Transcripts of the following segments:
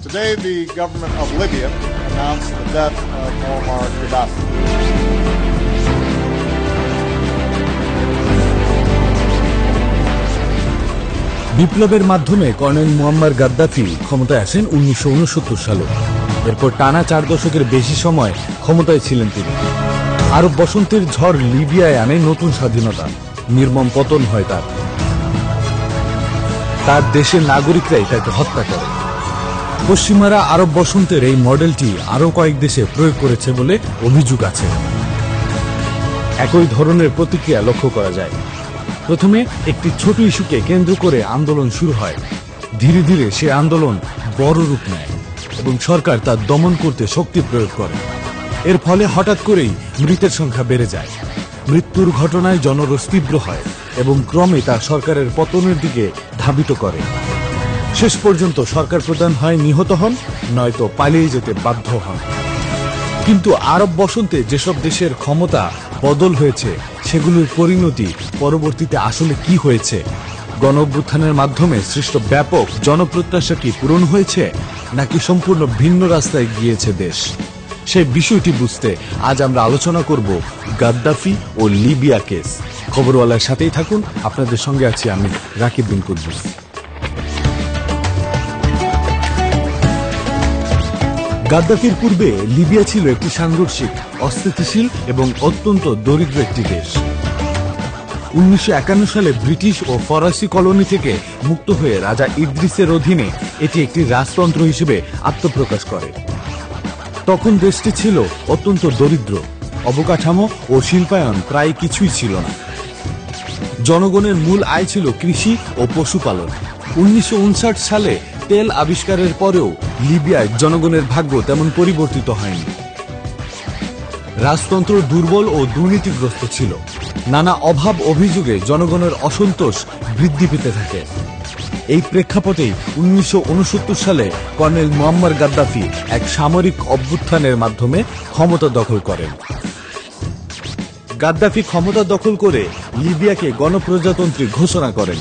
Today, the government of Libya announced the death of Muammar Gaddafi. বিপ্লবের মাধ্যমে colonel Muammar Gaddafi ক্ষমতায় আসেন 1969 সালে। এরপর টানা 4 দশকের বেশি সময় ক্ষমতায় ছিলেন তিনি। আরব বসন্তের ঝড় লিবিয়ায় আনে নতুন স্বাধীনতা, নির্মম পতন হয় তার দেশের নাগরিকরাই তাকে হত্যা করে। পশ্চিমারা আরব বসন্তের এই মডেলটি আরও কয়েক দেশে প্রয়োগ করেছে বলে অভিযোগ আছে। একই ধরনের প্রতিক্রিয়া লক্ষ্য করা যায়। প্রথমে একটি ছোট ইস্যুকে কেন্দ্র করে আন্দোলন শুরু হয়। ধীরে ধীরে সে আন্দোলন বড় রূপ নেয় এবং সরকার তা দমন করতে শক্তি প্রয়োগ করে। এর ফলে হঠাৎ করেই মৃতের সংখ্যা বেড়ে যায়। মৃত্যুর ঘটনায় জনরোষ তীব্র হয় এবং ক্রমে তা সরকারের পতনের দিকে ধাবিত করে। শেষ পর্যন্ত সরকার প্রধান হয় নিহত হন, নয়তো পালিয়ে যেতে বাধ্য হন। কিন্তু আরব বসন্তে যেসব দেশের ক্ষমতা বদল হয়েছে সেগুলোর পরিণতি পরবর্তীতে আসলে কি হয়েছে? গণঅভ্যুত্থানের মাধ্যমে সৃষ্ট ব্যাপক জনপ্রত্যাশা কি পূরণ হয়েছে, নাকি সম্পূর্ণ ভিন্ন রাস্তায় গিয়েছে দেশ? সেই বিষয়টি বুঝতে আজ আমরা আলোচনা করব গাদ্দাফি ও লিবিয়া কেস। খবরওয়ালার সাথেই থাকুন, আপনাদের সঙ্গে আছি আমি রাকিব বিন কুদ্দুস। গাদ্দাফির পূর্বে লিবিয়া ছিল একটি সাংঘর্ষিক, অস্থিতিশীল এবং অত্যন্ত দরিদ্র একটি দেশ। 1951 সালে ব্রিটিশ ও ফরাসি কলোনি থেকে মুক্ত হয়ে রাজা ইদ্রিসের অধীনে এটি একটি রাজতন্ত্র হিসেবে আত্মপ্রকাশ করে। তখন দেশটি ছিল অত্যন্ত দরিদ্র, অবকাঠামো ও শিল্পায়ন প্রায় কিছুই ছিল না। জনগণের মূল আয় ছিল কৃষি ও পশুপালন। 1959 সালে তেল আবিষ্কারের পরেও লিবিয়ায় জনগণের ভাগ্য তেমন পরিবর্তিত হয়নি। রাজতন্ত্র দুর্বল ও দুর্নীতিগ্রস্ত ছিল। নানা অভাব অভিযোগে জনগণের অসন্তোষ বৃদ্ধি পেতে থাকে। এই প্রেক্ষাপটেই 1969 সালে কর্নেল মুয়াম্মার গাদ্দাফি এক সামরিক অভ্যুত্থানের মাধ্যমে ক্ষমতা দখল করেন। গাদ্দাফি ক্ষমতা দখল করে লিবিয়াকে গণপ্রজাতন্ত্রী ঘোষণা করেন।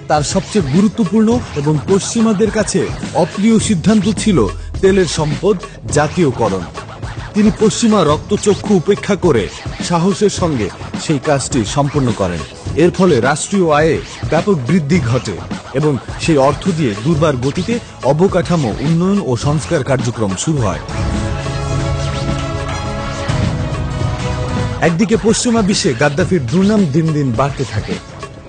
তার সবচেয়ে গুরুত্বপূর্ণ এবং পশ্চিমাদের কাছে অপ্রিয় সিদ্ধান্ত ছিল তেলের সম্পদ জাতীয়করণ। তিনি পশ্চিমা রক্তচক্ষু উপেক্ষা করে সাহসের সঙ্গে সেই কাজটি সম্পন্ন করেন। এর ফলে রাষ্ট্রীয় আয়ে ব্যাপক বৃদ্ধি ঘটে এবং সেই অর্থ দিয়ে দুর্বার গতিতে অবকাঠামো উন্নয়ন ও সংস্কার কার্যক্রম শুরু হয়। একদিকে পশ্চিমা বিশ্বে গাদ্দাফির দুর্নাম দিন দিন বাড়তে থাকে।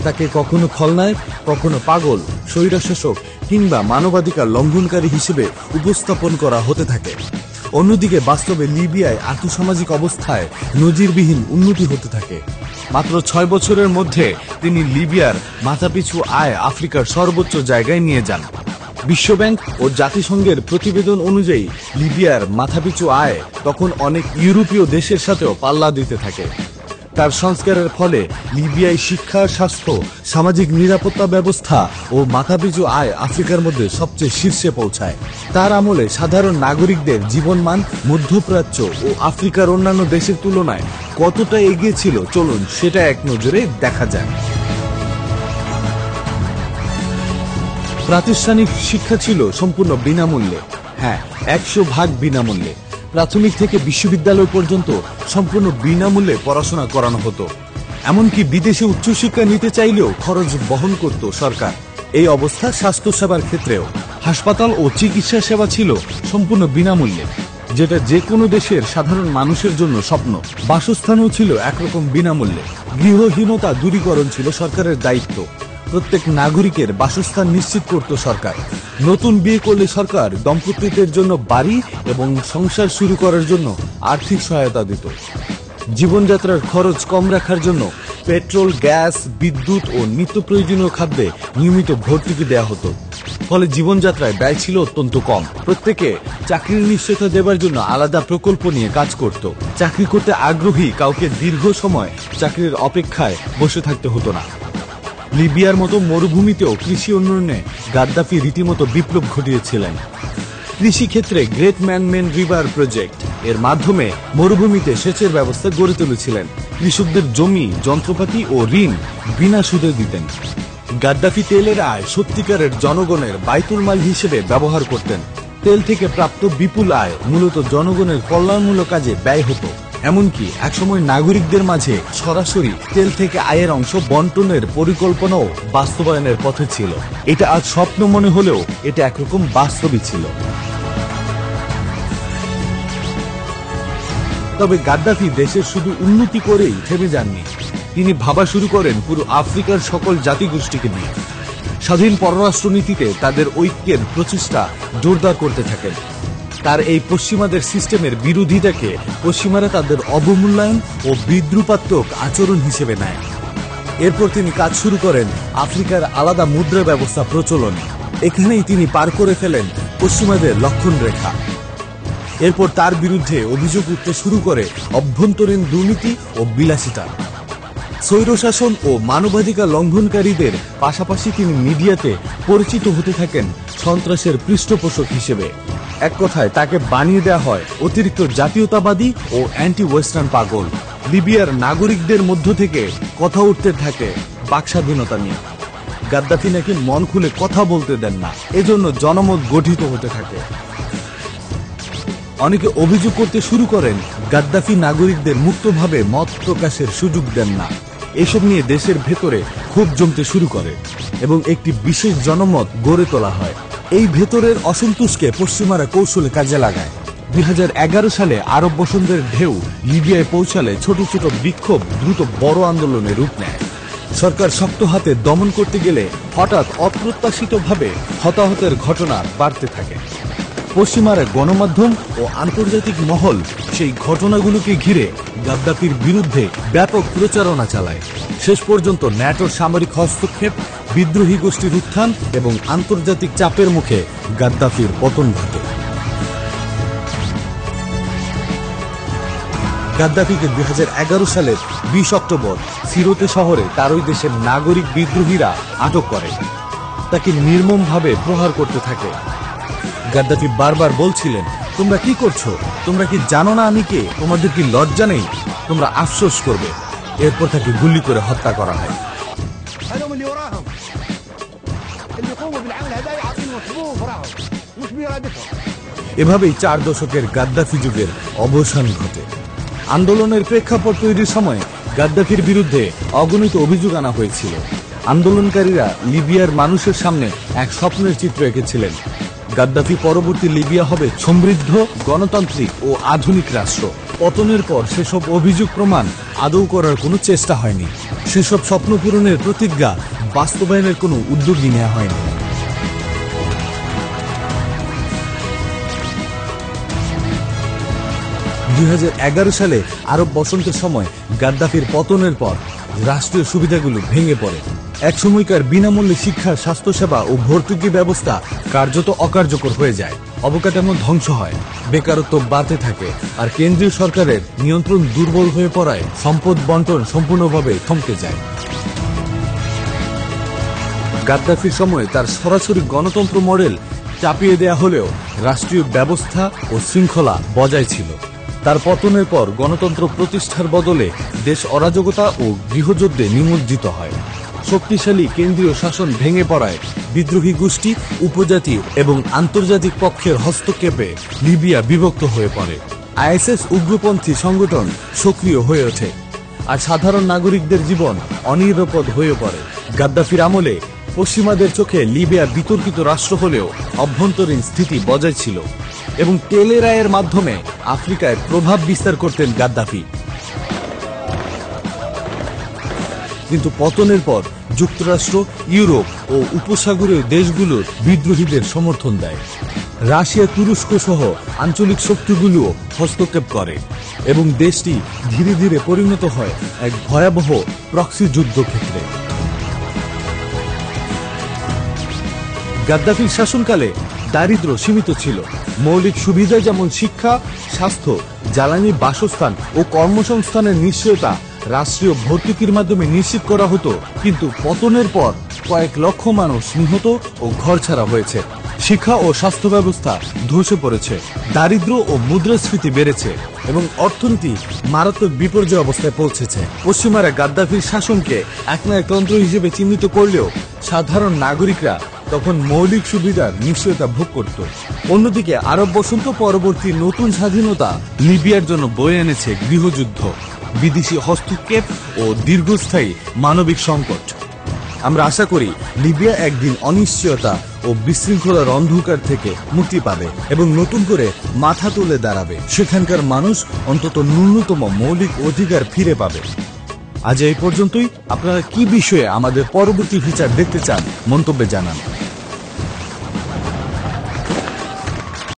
তাকে কখনো খলনায়ক, কখনো পাগল, স্বৈরশাসক কিংবা মানবাধিকার লঙ্ঘনকারী হিসেবে উপস্থাপন করা হতে থাকে। অন্যদিকে বাস্তবে লিবিয়ায় আর্থসামাজিক অবস্থায় নজিরবিহীন উন্নতি হতে থাকে। মাত্র 6 বছরের মধ্যে তিনি লিবিয়ার মাথাপিছু আয় আফ্রিকার সর্বোচ্চ জায়গায় নিয়ে যান। বিশ্বব্যাংক ও জাতিসংঘের প্রতিবেদন অনুযায়ী লিবিয়ার মাথাপিছু আয় তখন অনেক ইউরোপীয় দেশের সাথেও পাল্লা দিতে থাকে। তার সংস্কারের ফলে লিবিয়ায় শিক্ষা, স্বাস্থ্য, সামাজিক নিরাপত্তা ব্যবস্থা ও মাথাপিছু আয় আফ্রিকার মধ্যে সবচেয়ে শীর্ষে পৌঁছায়। তার আমলে সাধারণ নাগরিকদের জীবনমান মধ্যপ্রাচ্য ও আফ্রিকার অন্যান্য দেশের তুলনায় কতটা এগিয়ে ছিল, চলুন সেটা এক নজরে দেখা যাক। প্রাতিষ্ঠানিক শিক্ষা ছিল সম্পূর্ণ বিনামূল্যে। হ্যাঁ, 100% বিনামূল্যে। প্রাথমিক থেকে বিশ্ববিদ্যালয় পর্যন্ত সম্পূর্ণ বিনামূল্যে পড়াশোনা করানো হতো। এমনকি বিদেশে উচ্চশিক্ষা নিতে চাইলেও খরচ বহন করত সরকার। এই অবস্থা স্বাস্থ্যসেবার ক্ষেত্রেও। হাসপাতাল ও চিকিৎসা সেবা ছিল সম্পূর্ণ বিনামূল্যে, যেটা যে কোনো দেশের সাধারণ মানুষের জন্য স্বপ্ন। বাসস্থানও ছিল একরকম বিনামূল্যে। গৃহহীনতা দূরীকরণ ছিল সরকারের দায়িত্ব। প্রত্যেক নাগরিকের বাসস্থান নিশ্চিত করত সরকার। নতুন বিয়ে করলে সরকার দম্পতিদের জন্য বাড়ি এবং সংসার শুরু করার জন্য আর্থিক সহায়তা দিত। জীবনযাত্রার খরচ কম রাখার জন্য পেট্রোল, গ্যাস, বিদ্যুৎ ও নিত্য প্রয়োজনীয় খাদ্যে নিয়মিত ভর্তুকি দেওয়া হতো। ফলে জীবনযাত্রায় ব্যয় ছিল অত্যন্ত কম। প্রত্যেকে চাকরির নিশ্চয়তা দেবার জন্য আলাদা প্রকল্প নিয়ে কাজ করত। চাকরি করতে আগ্রহী কাউকে দীর্ঘ সময় চাকরির অপেক্ষায় বসে থাকতে হতো না। লিবিয়ার মতো মরুভূমিতেও কৃষি উন্নয়নে গাদ্দাফি রীতিমতো বিপ্লব ঘটিয়েছিলেন। কৃষিক্ষেত্রে গ্রেট ম্যান রিভার প্রজেক্ট এর মাধ্যমে মরুভূমিতে সেচের ব্যবস্থা গড়ে তুলেছিলেন। কৃষকদের জমি, যন্ত্রপাতি ও ঋণ বিনা সুদে দিতেন। গাদ্দাফি তেলের আয় সত্যিকারের জনগণের বাইতুল মাল হিসেবে ব্যবহার করতেন। তেল থেকে প্রাপ্ত বিপুল আয় মূলত জনগণের কল্যাণমূলক কাজে ব্যয় হতো। এমনকি একসময় নাগরিকদের মাঝে সরাসরি তেল থেকে আয়ের অংশ বন্টনের পরিকল্পনাও বাস্তবায়নের পথে ছিল। এটা আজ স্বপ্ন মনে হলেও এটা একরকম বাস্তবই ছিল। তবে গাদ্দাফি দেশের শুধু উন্নতি করেই থেমে যাননি। তিনি ভাবা শুরু করেন পুরো আফ্রিকার সকল জাতিগোষ্ঠীকে নিয়ে। স্বাধীন পররাষ্ট্রনীতিতে তাদের ঐক্যের প্রচেষ্টা জোরদার করতে থাকেন। তার এই পশ্চিমাদের সিস্টেমের বিরোধিতাকে পশ্চিমারা তাদের অবমূল্যায়ন ও বিদ্রুপাত্মক আচরণ হিসেবে নেয়। এরপর তিনি কাজ শুরু করেন আফ্রিকার আলাদা মুদ্রা ব্যবস্থা প্রচলনে। এখানেই তিনি পার করে ফেলেন পশ্চিমাদের লক্ষণ রেখা। এরপর তার বিরুদ্ধে অভিযোগ উঠতে শুরু করে অভ্যন্তরীণ দুর্নীতি ও বিলাসিতা। স্বৈরশাসন ও মানবাধিকার লঙ্ঘনকারীদের পাশাপাশি তিনি মিডিয়াতে পরিচিত হতে থাকেন সন্ত্রাসের পৃষ্ঠপোষক হিসেবে। এক কথায় তাকে বানিয়ে দেওয়া হয় অতিরিক্ত জাতীয়তাবাদী ও অ্যান্টি ওয়েস্টার্ন পাগল। লিবিয়ার নাগরিকদের মধ্য থেকে কথা উঠতে থাকে বাকস্বাধীনতা নিয়ে। গাদ্দাফি নাকি মন খুলে কথা বলতে দেন না, এজন্য জনমত গঠিত হতে থাকে। অনেকে অভিযোগ করতে শুরু করেন গাদ্দাফি নাগরিকদের মুক্তভাবে মত প্রকাশের সুযোগ দেন না। এসব নিয়ে দেশের ভেতরে ক্ষোভ জমতে শুরু করে এবং একটি বিশেষ জনমত গড়ে তোলা হয়। এই ভেতরের অসন্তোষকে পশ্চিমারা কৌশলে কাজে লাগায়। 2011 সালে আরব বসন্তের ঢেউ লিবিয়ায় পৌঁছালে ছোট ছোট বিক্ষোভ দ্রুত বড় আন্দোলনে রূপ নেয়। সরকার শক্ত হাতে দমন করতে গেলে হঠাৎ অপ্রত্যাশিতভাবে হতাহতের ঘটনা বাড়তে থাকে। পশ্চিমারা গণমাধ্যম ও আন্তর্জাতিক মহল সেই ঘটনাগুলোকে ঘিরে গাদ্দাফির বিরুদ্ধে ব্যাপক প্রচারণা চালায়। শেষ পর্যন্ত ন্যাটোর সামরিক হস্তক্ষেপ, বিদ্রোহী গোষ্ঠীর উত্থান এবং আন্তর্জাতিক চাপের মুখে গাদ্দাফির পতন ঘটে। গাদ্দাফিকে 2011 সালের 20 অক্টোবর সিরোতে শহরে তার ওই দেশের নাগরিক বিদ্রোহীরা আটক করে। তাকে নির্মমভাবে প্রহার করতে থাকে। গাদ্দাফি বারবার বলছিলেন, তোমরা কি করছো? তোমরা কি জানো না আমি কে? তোমাদের কি লজ্জা নেই? তোমরা আফসোস করবে। এরপর তাকে গুলি করে হত্যা করা হয়। এভাবেই 4 দশকের গাদ্দাফি যুগের অবসান ঘটে। আন্দোলনের প্রেক্ষাপট তৈরির সময় গাদ্দাফির বিরুদ্ধে অগণিত অভিযোগ আনা হয়েছিল। আন্দোলনকারীরা লিবিয়ার মানুষের সামনে এক স্বপ্নের চিত্র এঁকেছিলেন। গাদ্দাফি পরবর্তী লিবিয়া হবে সমৃদ্ধ, গণতান্ত্রিক ও আধুনিক রাষ্ট্র। পতনের পর সেসব অভিযোগ প্রমাণ আদৌ করার কোনো চেষ্টা হয়নি। সেসব স্বপ্ন পূরণের প্রতিজ্ঞা বাস্তবায়নের কোনো উদ্যোগই নেওয়া হয়নি। 2011 সালে আরব বসন্তের সময় গাদ্দাফির পতনের পর রাষ্ট্রীয় সুবিধাগুলো ভেঙে পড়ে। এক সময়কার বিনামূল্যে শিক্ষা, স্বাস্থ্যসেবা ও ভর্তুকি ব্যবস্থা কার্যত অকার্যকর হয়ে যায়। অবকাঠামো ধ্বংস হয়, বেকারত্ব বাড়তে থাকে, আর কেন্দ্রীয় সরকারের নিয়ন্ত্রণ দুর্বল হয়ে পড়ায় সম্পদ বন্টন সম্পূর্ণভাবে থমকে যায়। গাদ্দাফির সময় তার সরাসরি গণতন্ত্র মডেল চাপিয়ে দেয়া হলেও রাষ্ট্রীয় ব্যবস্থা ও শৃঙ্খলা বজায় ছিল। তার পতনের পর গণতন্ত্র প্রতিষ্ঠার বদলে দেশ অরাজকতা ও গৃহযুদ্ধে নিমজ্জিত হয়। শক্তিশালী কেন্দ্রীয় শাসন ভেঙে পড়ায় বিদ্রোহী গোষ্ঠী, উপজাতি এবং আন্তর্জাতিক পক্ষের হস্তক্ষেপে লিবিয়া বিভক্ত হয়ে পড়ে। আইএসএস উগ্রপন্থী সংগঠন সক্রিয় হয়ে ওঠে, আর সাধারণ নাগরিকদের জীবন অনিরাপদ হয়ে পড়ে। গাদ্দাফির আমলে পশ্চিমাদের চোখে লিবিয়া বিতর্কিত রাষ্ট্র হলেও অভ্যন্তরীণ স্থিতি বজায় ছিল এবং তেলের আয়ের মাধ্যমে আফ্রিকায় প্রভাব বিস্তার করতেন গাদ্দাফি। কিন্তু পতনের পর যুক্তরাষ্ট্র, ইউরোপ ও উপসাগরীয় দেশগুলোর বিদ্রোহীদের সমর্থন দেয়। রাশিয়া, তুরস্ক সহ আঞ্চলিক শক্তিগুলোও হস্তক্ষেপ করে এবং দেশটি ধীরে ধীরে পরিণত হয় এক ভয়াবহ প্রক্সি যুদ্ধক্ষেত্রে। গাদ্দাফির শাসনকালে দারিদ্র্য সীমিত ছিল। মৌলিক সুবিধা যেমন শিক্ষা, স্বাস্থ্য, জ্বালানি, বাসস্থান ও কর্মসংস্থানের নিশ্চয়তা রাষ্ট্রীয় ভর্তুকির মাধ্যমে নিশ্চিত করা হতো। কিন্তু পতনের পর কয়েক লক্ষ মানুষ নিহত ও ঘরছাড়া হয়েছে। শিক্ষা ও স্বাস্থ্য ব্যবস্থা ধসে পড়েছে, দারিদ্র্য ও মুদ্রাস্ফীতি বেড়েছে এবং অর্থনীতি মারাত্মক বিপর্যয় অবস্থায় পৌঁছেছে। পশ্চিমারা গাদ্দাফির শাসনকে একনায়কতন্ত্র হিসেবে চিহ্নিত করলেও সাধারণ নাগরিকরা তখন মৌলিক সুবিধার নিশ্চয়তা ভোগ করত। অন্যদিকে আরব বসন্ত পরবর্তী নতুন স্বাধীনতা লিবিয়ার জন্য বয়ে এনেছে গৃহযুদ্ধ, বিদেশি হস্তক্ষেপ ও দীর্ঘস্থায়ী মানবিক সংকট। আমরা আশা করি লিবিয়া একদিন অনিশ্চয়তা ও বিশৃঙ্খলার অন্ধকার থেকে মুক্তি পাবে এবং নতুন করে মাথা তুলে দাঁড়াবে। সেখানকার মানুষ অন্তত ন্যূনতম মৌলিক অধিকার ফিরে পাবে। আজ এই পর্যন্তই। আপনারা কি বিষয়ে আমাদের পরবর্তী ফিচার দেখতে চান মন্তব্যে জানান।